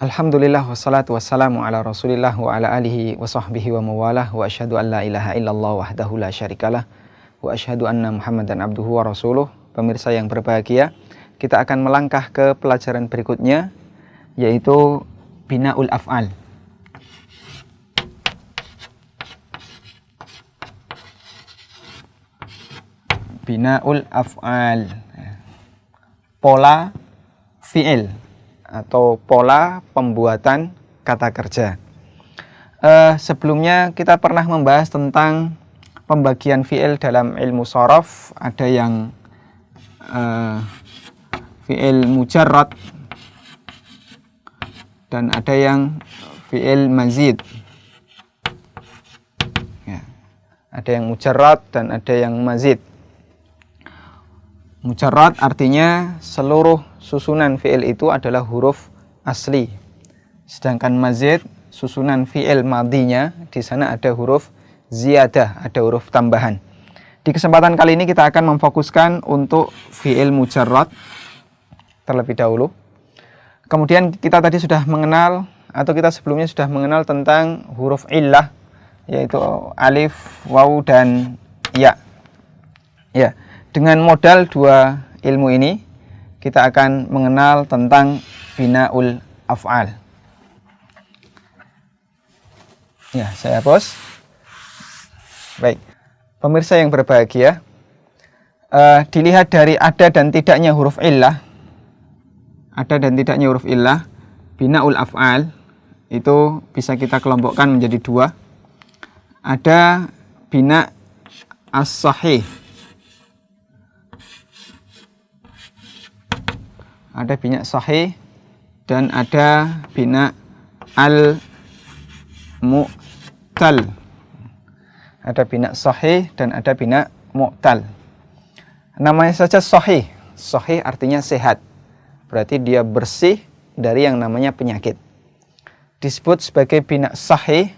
Alhamdulillah wassalatu wassalamu ala rasulillah wa ala alihi wa sahbihi wa mawalah wa asyhadu an la ilaha illallah wahdahu la syarikalah wa asyhadu anna muhammadan abduhu wa rasuluh. Pemirsa yang berbahagia, kita akan melangkah ke pelajaran berikutnya, yaitu Bina'ul Af'al. Bina'ul Af'al, pola fi'il atau pola pembuatan kata kerja. Sebelumnya kita pernah membahas tentang pembagian fi'il dalam ilmu shorof. Ada yang fi'il mujarrad dan ada yang fi'il mazid. Ya, ada yang mujarrad dan ada yang mazid. Mujarrad artinya seluruh susunan fi'il itu adalah huruf asli. Sedangkan mazid, susunan fi'il madinya, di sana ada huruf ziyadah, ada huruf tambahan. Di kesempatan kali ini kita akan memfokuskan untuk fi'il mujarrad terlebih dahulu. Kemudian kita tadi sudah mengenal, atau kita sebelumnya sudah mengenal tentang huruf illah, yaitu alif, waw, dan ya. Ya. Dengan modal dua ilmu ini, kita akan mengenal tentang Bina'ul Af'al. Ya, saya hapus. Baik, pemirsa yang berbahagia, dilihat dari ada dan tidaknya huruf illah, Bina'ul Af'al itu bisa kita kelompokkan menjadi dua. Ada bina as-sahih, ada bina sahih, dan ada bina al-mu'tal. Ada bina sahih dan ada bina mu'tal. Namanya saja sahih. Sahih artinya sehat. Berarti dia bersih dari yang namanya penyakit. Disebut sebagai bina sahih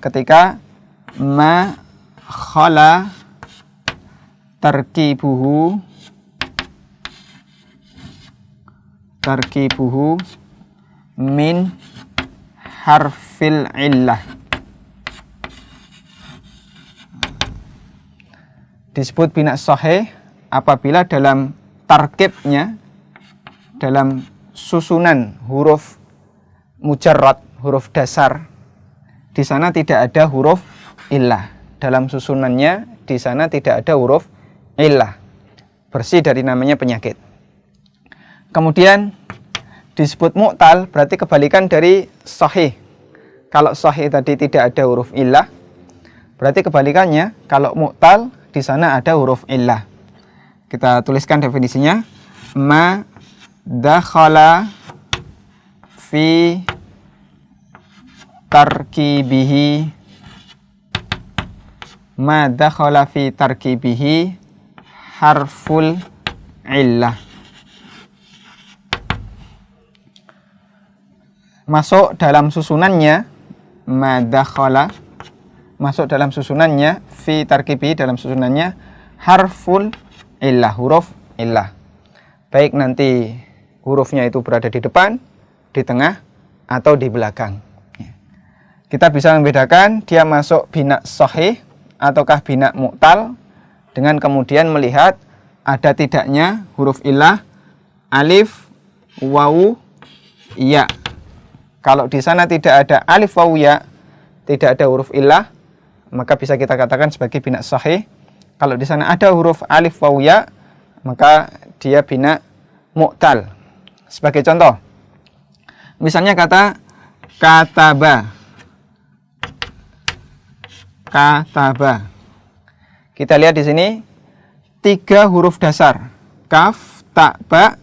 ketika ma khala tarkibuhu min harfil illah. Disebut bina sahih apabila dalam tarkibnya, dalam susunan huruf mujarrad, huruf dasar, di sana tidak ada huruf illah. Dalam susunannya di sana tidak ada huruf illah, bersih dari namanya penyakit. Kemudian disebut mu'tal, berarti kebalikan dari sahih. Kalau sahih tadi tidak ada huruf illah, berarti kebalikannya, kalau mu'tal di sana ada huruf illah. Kita tuliskan definisinya. Ma dakhala fi tarkibihi, ma dakhala fi tarkibihi harful illah. Masuk dalam susunannya, madakhala, masuk dalam susunannya, fi tarkibi, dalam susunannya, harful illah, huruf illah. Baik nanti hurufnya itu berada di depan, di tengah, atau di belakang. Kita bisa membedakan dia masuk bina sahih ataukah bina mu'tal dengan kemudian melihat ada tidaknya huruf illah, alif, wawu, ya. Kalau di sana tidak ada alif waw ya, tidak ada huruf illah, maka bisa kita katakan sebagai bina sahih. Kalau di sana ada huruf alif waw ya, maka dia bina mu'tal. Sebagai contoh, misalnya kata kataba. Kataba. Kita lihat di sini 3 huruf dasar, kaf, ta, ba,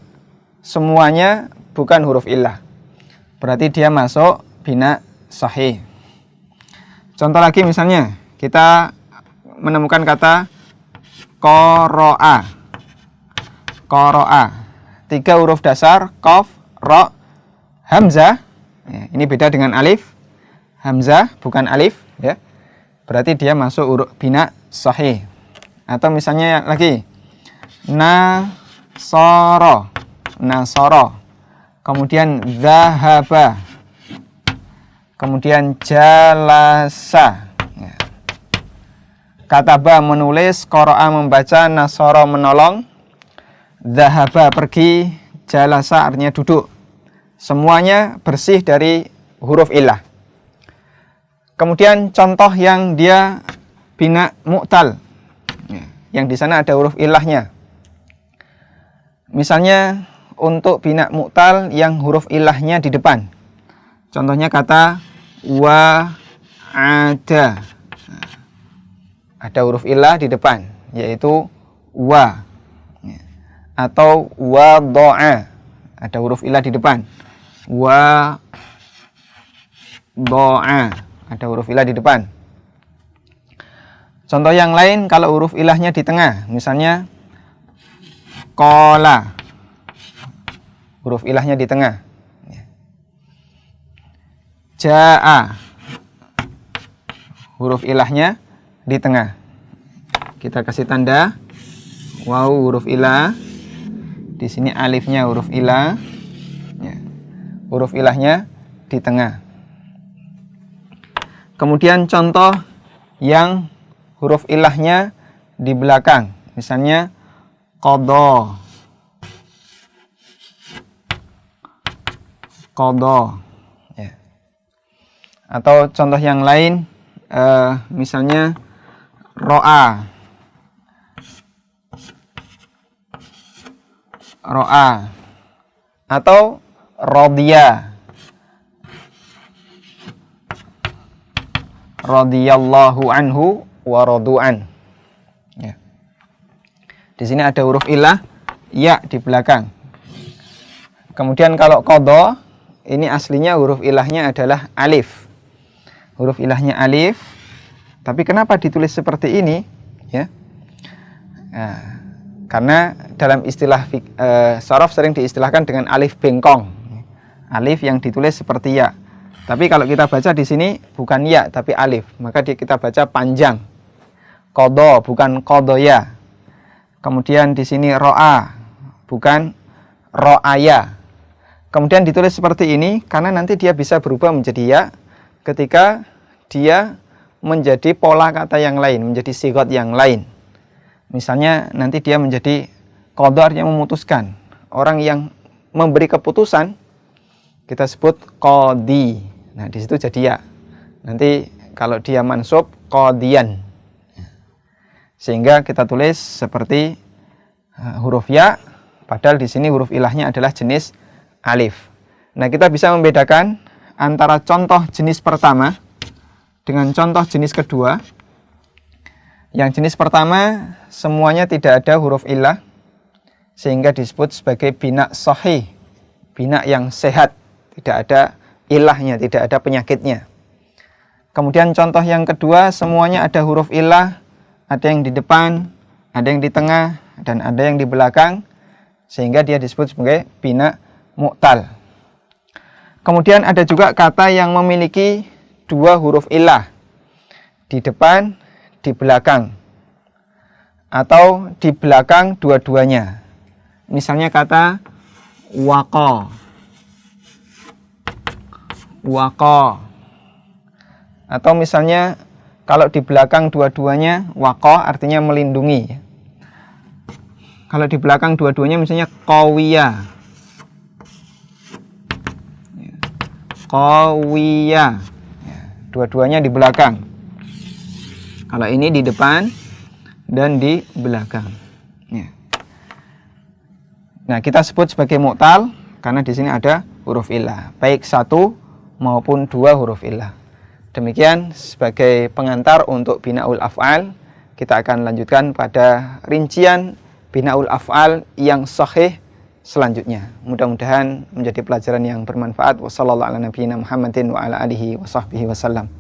semuanya bukan huruf illah. Berarti dia masuk bina sahih. Contoh lagi misalnya, kita menemukan kata qara'a. Qara'a. 3 huruf dasar, qaf, ra, hamzah. Ya, ini beda dengan alif. Hamzah bukan alif, ya. Berarti dia masuk huruf bina sahih. Atau misalnya lagi nasara. Nasara. kemudian zahaba, kemudian jalasa. Ya. Kataba menulis, qara'a membaca, nasara menolong, zahaba pergi, jalasa artinya duduk. Semuanya bersih dari huruf illah. Kemudian contoh yang dia bina mu'tal, yang di sana ada huruf illahnya. Misalnya untuk bina mu'tal yang huruf illahnya di depan. Contohnya kata wa'ada. Ada huruf illah di depan, yaitu wa. Atau wado'a. Ada huruf illah di depan. Wado'a. Ada huruf illah di depan. Contoh yang lain kalau huruf ilahnya di tengah. Misalnya kola. Huruf ilahnya di tengah. Ja'a. Huruf ilahnya di tengah. Kita kasih tanda waw huruf ilah. Di sini alifnya huruf ilah. Ya. Huruf ilahnya di tengah. Kemudian contoh yang huruf ilahnya di belakang. Misalnya qadha. Qadha. Ya. Atau contoh yang lain misalnya ro'a. Ro'a. Atau rodiya. Radiyallahu anhu wa radu'an. Ya. Di sini ada huruf ilah ya di belakang. Kemudian kalau qadha, ini aslinya huruf ilahnya adalah alif. Huruf ilahnya alif. Tapi kenapa ditulis seperti ini? Ya. Nah, karena dalam istilah shorof sering diistilahkan dengan alif bengkong. Alif yang ditulis seperti ya. Tapi kalau kita baca di sini bukan ya tapi alif, maka kita baca panjang. Qadha bukan qadaya. Kemudian di sini ro'a bukan ro'aya. Kemudian ditulis seperti ini karena nanti dia bisa berubah menjadi ya ketika dia menjadi pola kata yang lain, menjadi sigot yang lain. Misalnya nanti dia menjadi qadha artinya memutuskan. Orang yang memberi keputusan kita sebut qadhi. Nah, di situ jadi ya. Nanti kalau dia mansub qadhiyan. Sehingga kita tulis seperti huruf ya, padahal di sini huruf ilahnya adalah jenis alif. Nah, kita bisa membedakan antara contoh jenis pertama dengan contoh jenis kedua. Yang jenis pertama semuanya tidak ada huruf illah sehingga disebut sebagai bina sahih, bina yang sehat, tidak ada ilahnya, tidak ada penyakitnya. Kemudian contoh yang kedua semuanya ada huruf illah, ada yang di depan, ada yang di tengah, dan ada yang di belakang, sehingga dia disebut sebagai bina mu'tal. Kemudian ada juga kata yang memiliki dua huruf illah di depan, di belakang, atau di belakang dua-duanya. Misalnya kata waqa. Waqa. Atau misalnya kalau di belakang dua-duanya waqa artinya melindungi. Kalau di belakang dua-duanya misalnya qawiya. Qawiya. Dua-duanya di belakang. Kalau ini di depan dan di belakang. Nah, kita sebut sebagai mu'tal karena di sini ada huruf illah, baik satu maupun dua huruf illah. Demikian sebagai pengantar untuk binaul af'al. Kita akan lanjutkan pada rincian binaul af'al yang sahih selanjutnya. Mudah-mudahan menjadi pelajaran yang bermanfaat. Wassallallahu ala nabiyina Muhammadin wa ala alihi wa sahbihi wasallam.